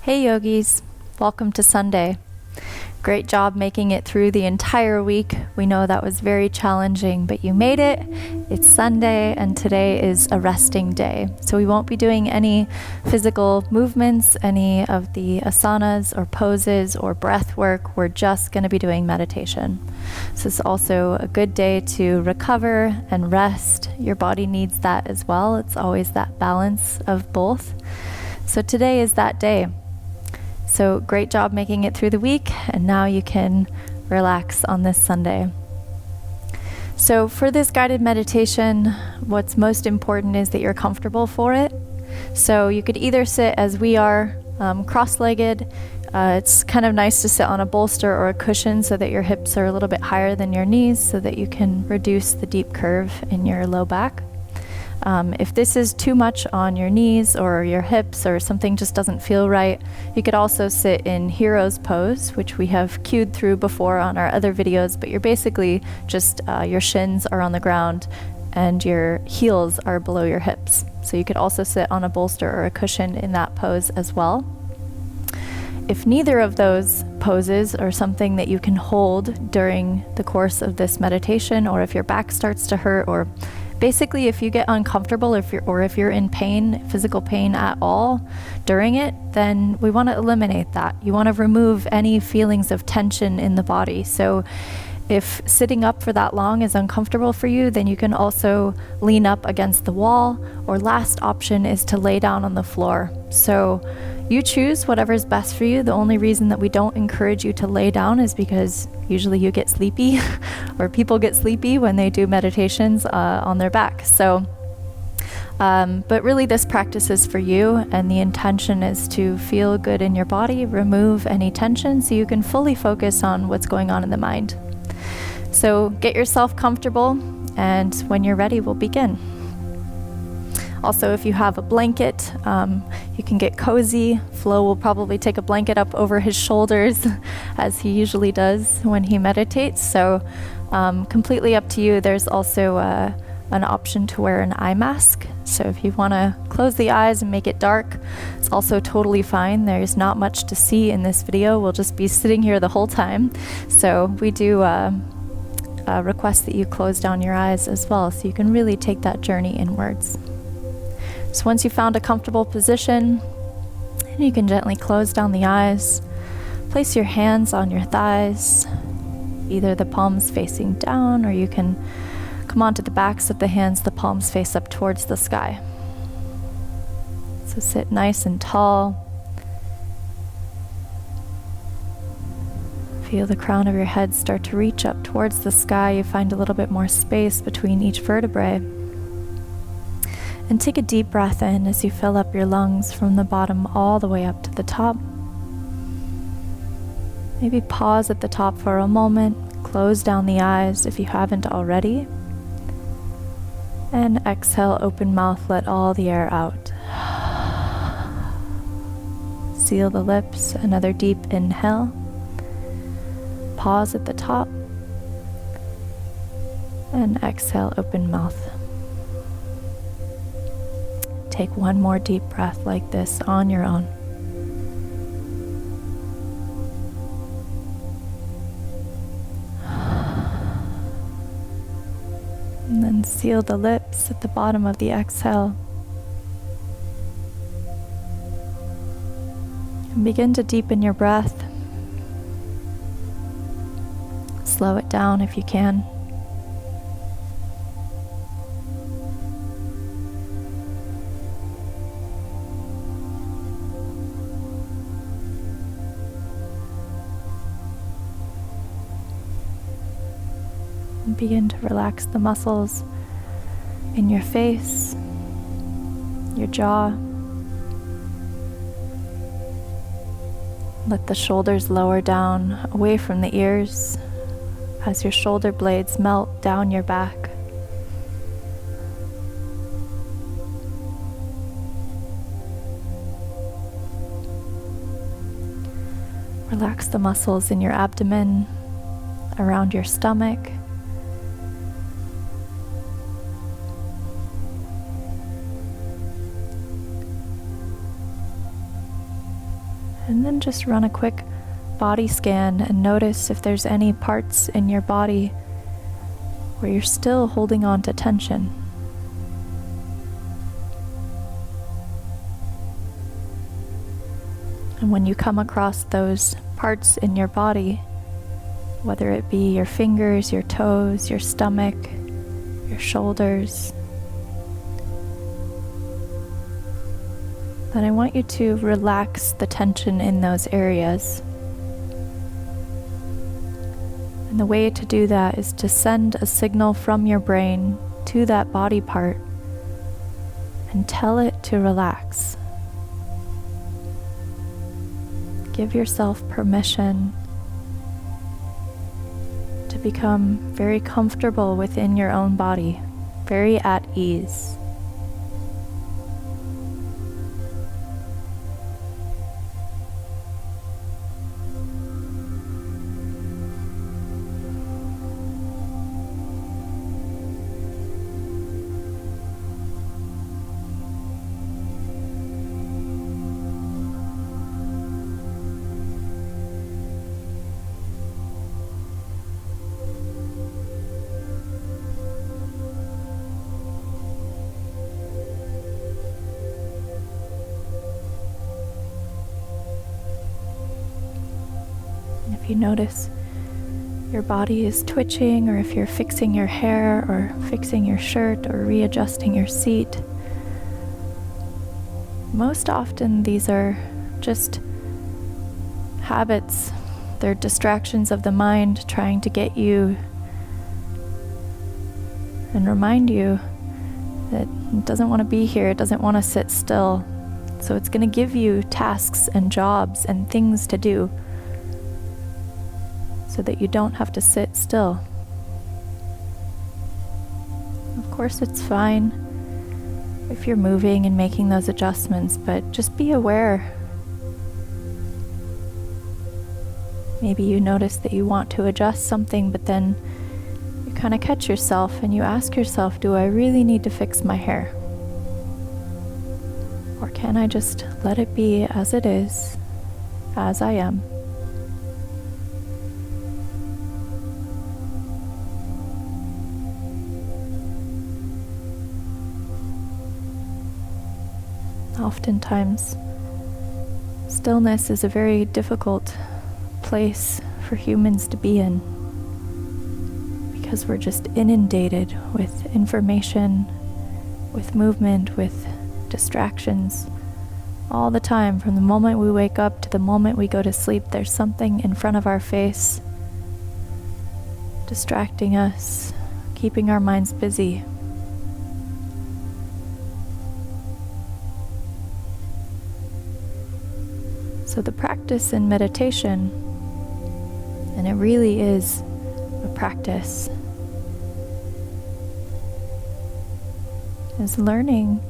Hey yogis, welcome to Sunday. Great job making it through the entire week. We know that was very challenging, but you made it. It's Sunday and today is a resting day. So we won't be doing any physical movements, any of the asanas or poses or breath work. We're just going to be doing meditation. So it's also a good day to recover and rest. Your body needs that as well. It's always that balance of both. So today is that day. So great job making it through the week, and now you can relax on this Sunday. So for this guided meditation, what's most important is that you're comfortable for it. So you could either sit as we are, cross-legged. It's kind of nice to sit on a bolster or a cushion so that your hips are a little bit higher than your knees so that you can reduce the deep curve in your low back. If this is too much on your knees or your hips or something just doesn't feel right, you could also sit in hero's pose, which we have cued through before on our other videos, but you're basically just, your shins are on the ground and your heels are below your hips. So you could also sit on a bolster or a cushion in that pose as well. If neither of those poses are something that you can hold during the course of this meditation, or if your back starts to hurt, or basically if you get uncomfortable if you're in pain, physical pain at all during it, then we want to eliminate that. You want to remove any feelings of tension in the body. So if sitting up for that long is uncomfortable for you, then you can also lean up against the wall, or last option is to lay down on the floor. So you choose whatever's best for you. The only reason that we don't encourage you to lay down is because usually you get sleepy or people get sleepy when they do meditations on their back. So, but really this practice is for you, and the intention is to feel good in your body, remove any tension so you can fully focus on what's going on in the mind. So get yourself comfortable, and when you're ready, we'll begin. Also, if you have a blanket, you can get cozy. Flo will probably take a blanket up over his shoulders as he usually does when he meditates. So completely up to you. There's also an option to wear an eye mask. So if you want to close the eyes and make it dark, it's also totally fine. There's not much to see in this video. We'll just be sitting here the whole time. So we do request that you close down your eyes as well, so you can really take that journey inwards. So once you've found a comfortable position, you can gently close down the eyes. Place your hands on your thighs, either the palms facing down, or you can come onto the backs of the hands, the palms face up towards the sky. So sit nice and tall. Feel the crown of your head start to reach up towards the sky. You find a little bit more space between each vertebrae. And take a deep breath in as you fill up your lungs from the bottom all the way up to the top. Maybe pause at the top for a moment, close down the eyes if you haven't already. And exhale, open mouth, let all the air out. Seal the lips, another deep inhale. Pause at the top. And exhale, open mouth. Take one more deep breath like this on your own. And then seal the lips at the bottom of the exhale. And begin to deepen your breath. Slow it down if you can. And begin to relax the muscles in your face, your jaw. Let the shoulders lower down away from the ears as your shoulder blades melt down your back. Relax the muscles in your abdomen, around your stomach. And then just run a quick body scan and notice if there's any parts in your body where you're still holding on to tension. And when you come across those parts in your body, whether it be your fingers, your toes, your stomach, your shoulders, then I want you to relax the tension in those areas. And the way to do that is to send a signal from your brain to that body part and tell it to relax. Give yourself permission to become very comfortable within your own body, very at ease. If you notice your body is twitching, or if you're fixing your hair or fixing your shirt or readjusting your seat, most often these are just habits. They're distractions of the mind trying to get you and remind you that it doesn't want to be here, it doesn't want to sit still. So it's going to give you tasks and jobs and things to do, so that you don't have to sit still. Of course, it's fine if you're moving and making those adjustments, but just be aware. Maybe you notice that you want to adjust something, but then you kind of catch yourself and you ask yourself, do I really need to fix my hair? Or can I just let it be as it is, as I am? Oftentimes, stillness is a very difficult place for humans to be in, because we're just inundated with information, with movement, with distractions. All the time, from the moment we wake up to the moment we go to sleep, there's something in front of our face distracting us, keeping our minds busy. So the practice in meditation, and it really is a practice, is learning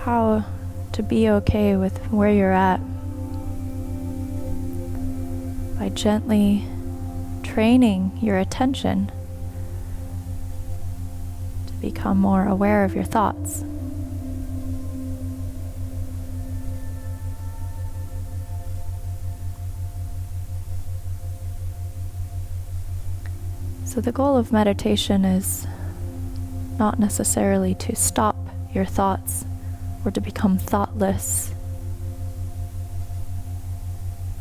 how to be okay with where you're at by gently training your attention to become more aware of your thoughts. So the goal of meditation is not necessarily to stop your thoughts or to become thoughtless,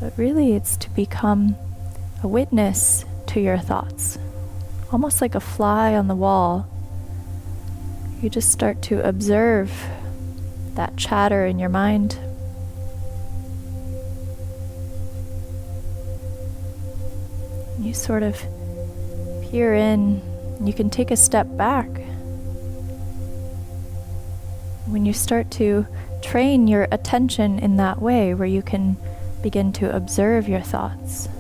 but really it's to become a witness to your thoughts, almost like a fly on the wall. You just start to observe that chatter in your mind. You sort of peer in, you can take a step back. When you start to train your attention in that way, where you can begin to observe your thoughts,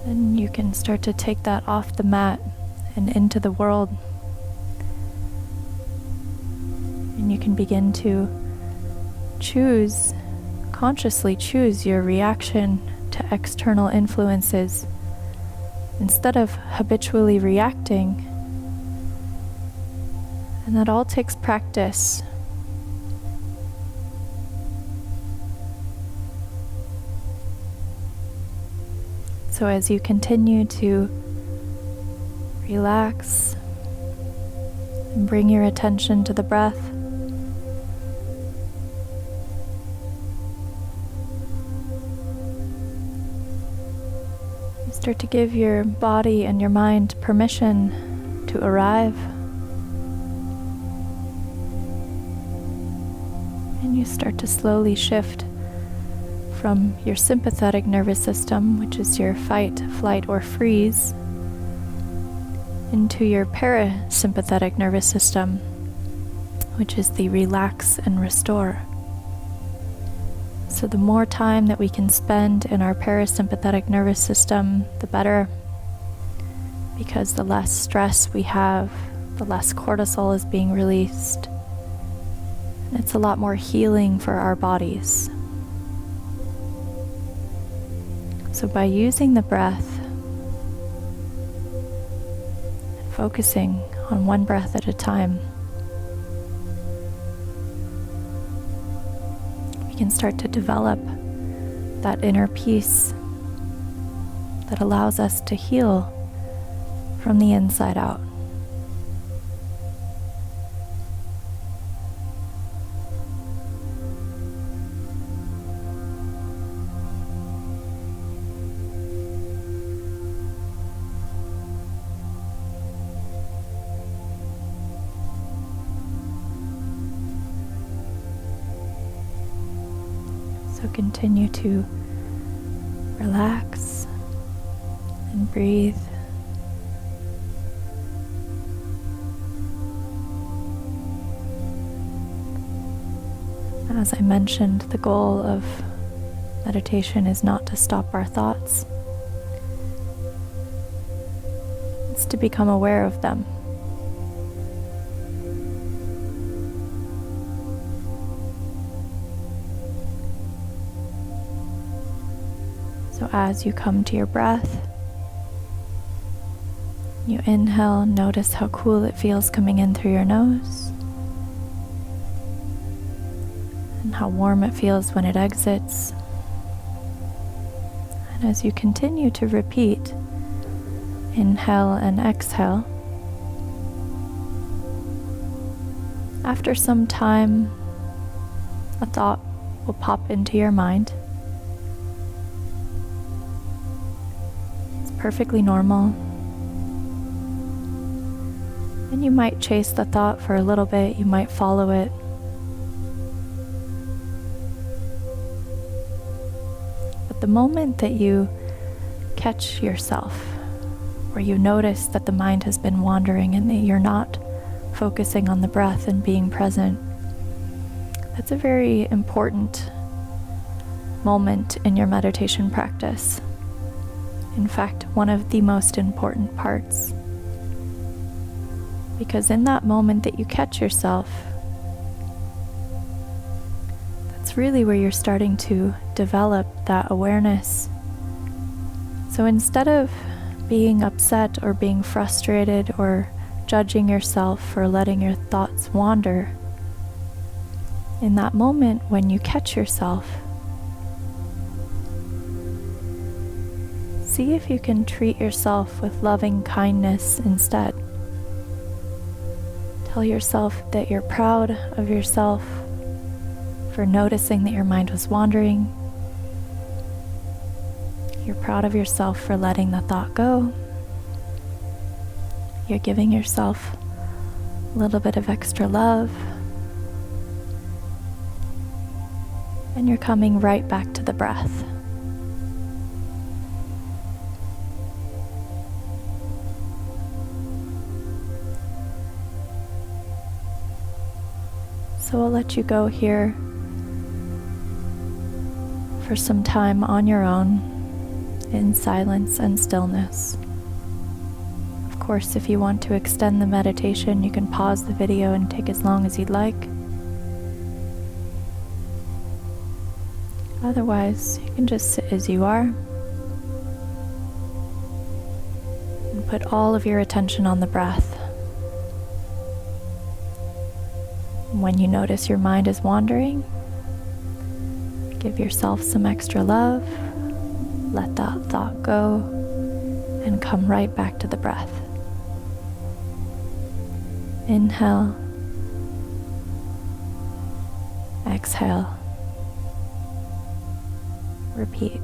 then you can start to take that off the mat and into the world. And you can begin to consciously choose your reaction to external influences. Instead of habitually reacting, And that all takes practice. So as you continue to relax and bring your attention to the breath, you start to give your body and your mind permission to arrive. And you start to slowly shift from your sympathetic nervous system, which is your fight, flight, or freeze, into your parasympathetic nervous system, which is the relax and restore. So the more time that we can spend in our parasympathetic nervous system, the better, because the less stress we have, the less cortisol is being released. And it's a lot more healing for our bodies. So by using the breath, focusing on one breath at a time, we can start to develop that inner peace that allows us to heal from the inside out. So continue to relax and breathe. As I mentioned, the goal of meditation is not to stop our thoughts. It's to become aware of them. So as you come to your breath, you inhale, notice how cool it feels coming in through your nose, and how warm it feels when it exits. And as you continue to repeat, inhale and exhale, after some time, a thought will pop into your mind. Perfectly normal. And you might chase the thought for a little bit, you might follow it. But the moment that you catch yourself, or you notice that the mind has been wandering and that you're not focusing on the breath and being present, that's a very important moment in your meditation practice. In fact, one of the most important parts. Because in that moment that you catch yourself, that's really where you're starting to develop that awareness. So instead of being upset or being frustrated or judging yourself for letting your thoughts wander, in that moment when you catch yourself, see if you can treat yourself with loving kindness instead. Tell yourself that you're proud of yourself for noticing that your mind was wandering. You're proud of yourself for letting the thought go. You're giving yourself a little bit of extra love. And you're coming right back to the breath. So I'll let you go here for some time on your own in silence and stillness. Of course, if you want to extend the meditation, you can pause the video and take as long as you'd like. Otherwise, you can just sit as you are and put all of your attention on the breath. When you notice your mind is wandering, give yourself some extra love, let that thought go, and come right back to the breath. Inhale, exhale, repeat.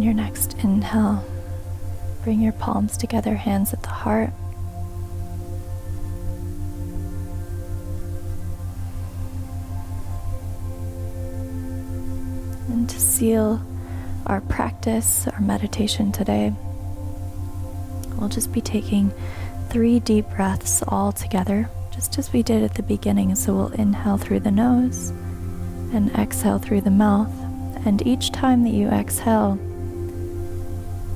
your next inhale, bring your palms together, hands at the heart. And to seal our practice, our meditation today, we'll just be taking 3 deep breaths all together, just as we did at the beginning. So we'll inhale through the nose and exhale through the mouth. And each time that you exhale,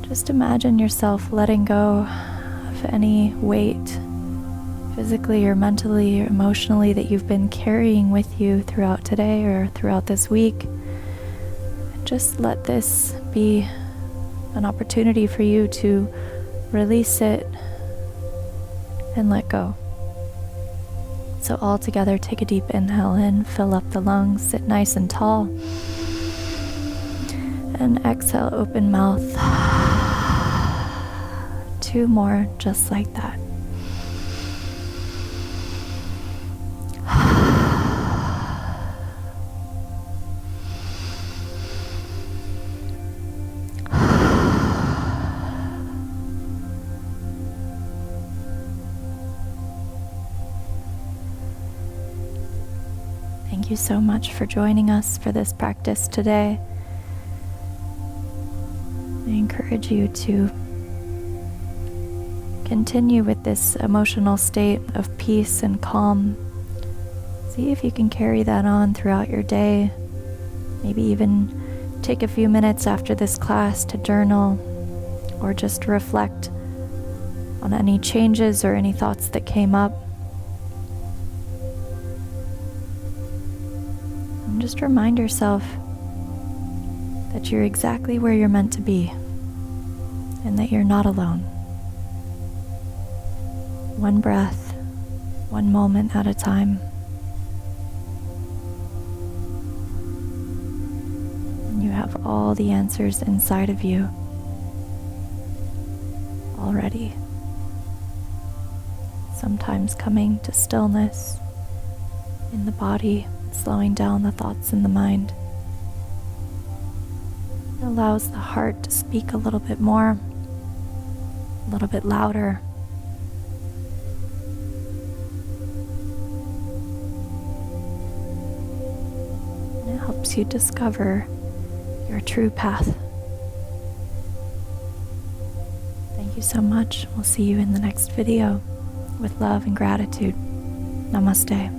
just imagine yourself letting go of any weight, physically or mentally or emotionally, that you've been carrying with you throughout today or throughout this week. And just let this be an opportunity for you to release it and let go. So all together, take a deep inhale in, fill up the lungs, sit nice and tall. And exhale, open mouth. 2 more, just like that. Thank you so much for joining us for this practice today. I encourage you to continue with this emotional state of peace and calm. See if you can carry that on throughout your day. Maybe even take a few minutes after this class to journal or just reflect on any changes or any thoughts that came up. And just remind yourself that you're exactly where you're meant to be and that you're not alone. One breath, one moment at a time. And you have all the answers inside of you already. Sometimes coming to stillness in the body, slowing down the thoughts in the mind. It allows the heart to speak a little bit more, a little bit louder. And it helps you discover your true path. Thank you so much. We'll see you in the next video. With love and gratitude. Namaste.